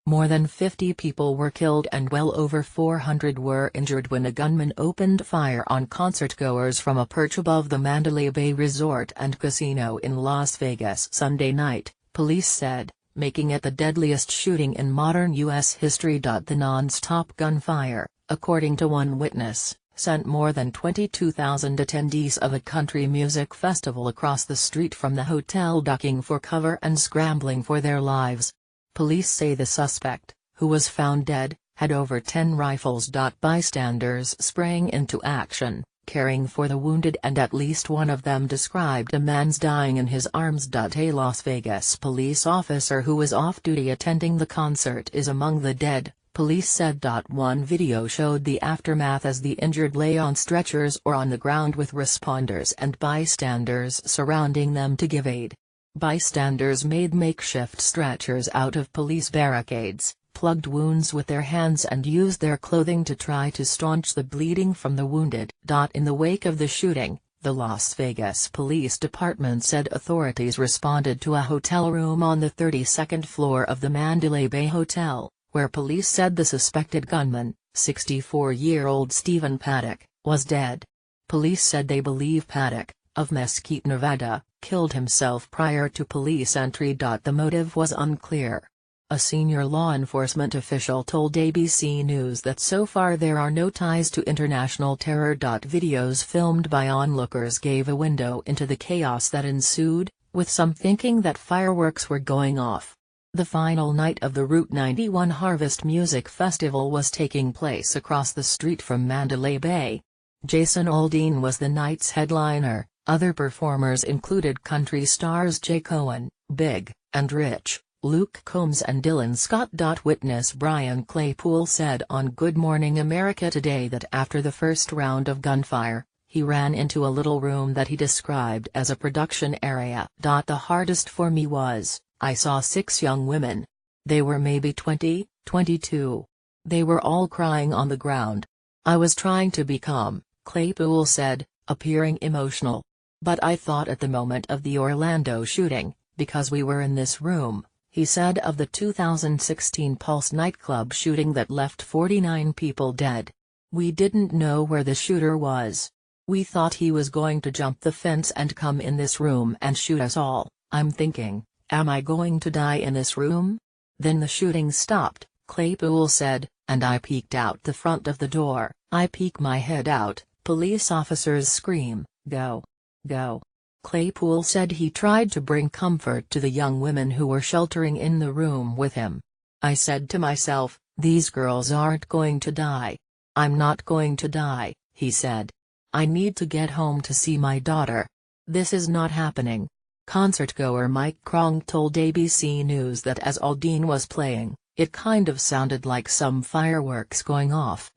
More than 50 people were killed and well over 400 were injured when a gunman opened fire on concertgoers from a perch above the Mandalay Bay Resort and Casino in Las Vegas Sunday night, police said, making it the deadliest shooting in modern U.S. history. The non-stop gunfire, according to one witness, sent more than 22,000 attendees of a country music festival across the street from the hotel, ducking for cover and scrambling for their lives. Police say the suspect, who was found dead, had over 10 rifles. Bystanders sprang into action, caring for the wounded, and at least one of them described a man's dying in his arms. A Las Vegas police officer who was off-duty attending the concert is among the dead, police said. One video showed the aftermath as the injured lay on stretchers or on the ground with responders and bystanders surrounding them to give aid. Bystanders made makeshift stretchers out of police barricades, plugged wounds with their hands and used their clothing to try to staunch the bleeding from the wounded. In the wake of the shooting, the Las Vegas Police Department said authorities responded to a hotel room on the 32nd floor of the Mandalay Bay Hotel, where police said the suspected gunman, 64-year-old Stephen Paddock, was dead. Police said they believe Paddock, of Mesquite, Nevada, killed himself prior to police entry. The motive was unclear. A senior law enforcement official told ABC News that so far there are no ties to international terror. Videos filmed by onlookers gave a window into the chaos that ensued, with some thinking that fireworks were going off. The final night of the Route 91 Harvest Music Festival was taking place across the street from Mandalay Bay. Jason Aldean was the night's headliner. Other performers included country stars Jay Cohen, Big, and Rich, Luke Combs and Dylan Scott. Witness Brian Claypool said on Good Morning America today that after the first round of gunfire, he ran into a little room that he described as a production area. The hardest for me was, I saw 6 young women. They were maybe 20, 22. They were all crying on the ground. I was trying to be calm, Claypool said, appearing emotional. But I thought at the moment of the Orlando shooting, because we were in this room, he said of the 2016 Pulse nightclub shooting that left 49 people dead. We didn't know where the shooter was. We thought he was going to jump the fence and come in this room and shoot us all. I'm thinking, am I going to die in this room? Then the shooting stopped, Claypool said, and I peeked out the front of the door. I peek my head out, police officers scream, "Go! Go!" Claypool said he tried to bring comfort to the young women who were sheltering in the room with him. I said to myself, these girls aren't going to die. I'm not going to die, he said. I need to get home to see my daughter. This is not happening. Concertgoer Mike Krong told ABC News that as Aldean was playing, it kind of sounded like some fireworks going off.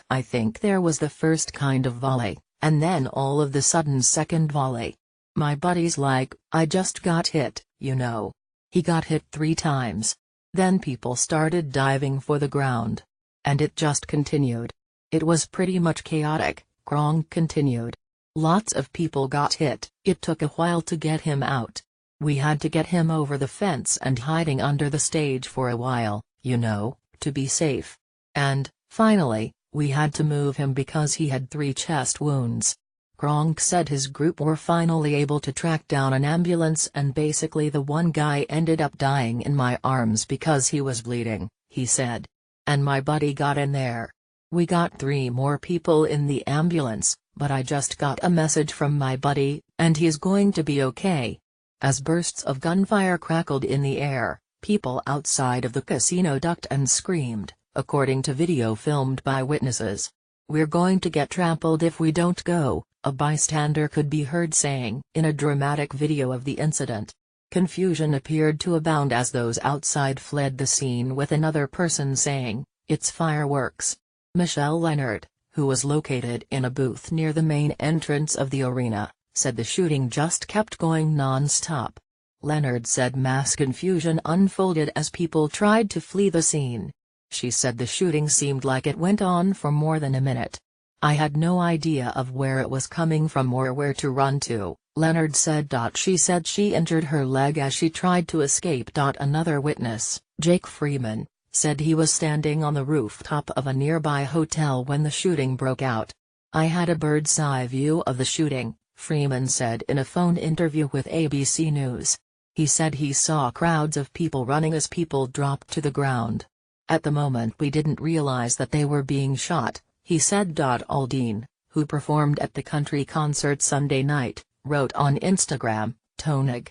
I think there was the first kind of volley, and then all of the sudden second volley. My buddy's like, I just got hit, you know. He got hit 3 times. Then people started diving for the ground. And it just continued. It was pretty much chaotic, Krong continued. Lots of people got hit. It took a while to get him out. We had to get him over the fence and hiding under the stage for a while, you know, to be safe. And, finally, we had to move him because he had 3 chest wounds. Krong said his group were finally able to track down an ambulance and basically the one guy ended up dying in my arms because he was bleeding, he said. And my buddy got in there. We got 3 more people in the ambulance, but I just got a message from my buddy, and he's going to be okay. As bursts of gunfire crackled in the air, people outside of the casino ducked and screamed, according to video filmed by witnesses. We're going to get trampled if we don't go, a bystander could be heard saying in a dramatic video of the incident. Confusion appeared to abound as those outside fled the scene with another person saying, "It's fireworks." Michelle Leonard, who was located in a booth near the main entrance of the arena, said the shooting just kept going non-stop. Leonard said mass confusion unfolded as people tried to flee the scene. She said the shooting seemed like it went on for more than a minute. I had no idea of where it was coming from or where to run to, Leonard said. She said she injured her leg as she tried to escape. Another witness, Jake Freeman, said he was standing on the rooftop of a nearby hotel when the shooting broke out. "I had a bird's-eye view of the shooting," Freeman said in a phone interview with ABC News. He said he saw crowds of people running as people dropped to the ground. "At the moment we didn't realize that they were being shot," he said. Aldean, who performed at the country concert Sunday night, wrote on Instagram, "Tonig,